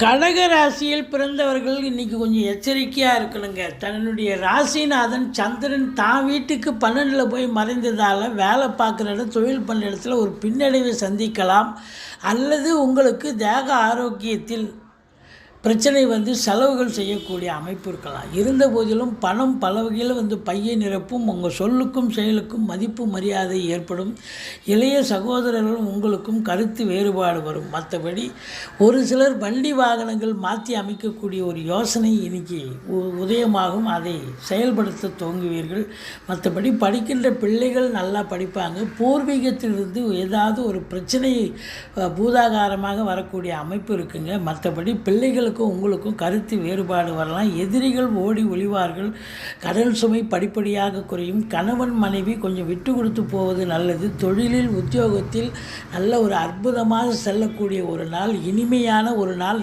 கடக ராசியில் பிறந்தவர்கள் இன்றைக்கி கொஞ்சம் எச்சரிக்கையாக இருக்கணுங்க. தன்னுடைய ராசிநாதன் சந்திரன் தான் வீட்டுக்கு 12ல் போய் மறைந்ததால் வேலை பார்க்குற இடம், தொழில் பண்ணுற இடத்துல ஒரு பின்னடைவை சந்திக்கலாம். அல்லது உங்களுக்கு தேக ஆரோக்கியத்தில் பிரச்சனை செலவுகள் செய்யக்கூடிய அமைப்பு இருக்கலாம். இருந்த போதிலும் பணம் பல வகையில் பையை நிரப்பும். உங்கள் சொல்லுக்கும் செயலுக்கும் மதிப்பு மரியாதை ஏற்படும். இளைய சகோதரர்களும் உங்களுக்கும் கருத்து வேறுபாடு வரும். மற்றபடி ஒரு சிலர் வண்டி வாகனங்கள் மாற்றி அமைக்கக்கூடிய ஒரு யோசனை இன்னைக்கு உதயமாகும். அதை செயல்படுத்த துவங்குவீர்கள். மற்றபடி படிக்கின்ற பிள்ளைகள் நல்லா படிப்பாங்க. பூர்வீகத்திலிருந்து ஏதாவது ஒரு பிரச்சனை பூதாகாரமாக வரக்கூடிய அமைப்பு இருக்குங்க. மற்றபடி பிள்ளைகள் உங்களுக்கும் கருத்து வேறுபாடு வரலாம். எதிரிகள் ஓடி ஒளிவார்கள். கடன் சுமை படிப்படியாக குறையும். கணவன் மனைவி கொஞ்சம் விட்டு கொடுத்து போவது நல்லது. தொழிலில் உத்தியோகத்தில் நல்ல ஒரு அற்புதமாக செல்லக்கூடிய ஒரு நாள், இனிமையான ஒரு நாள்.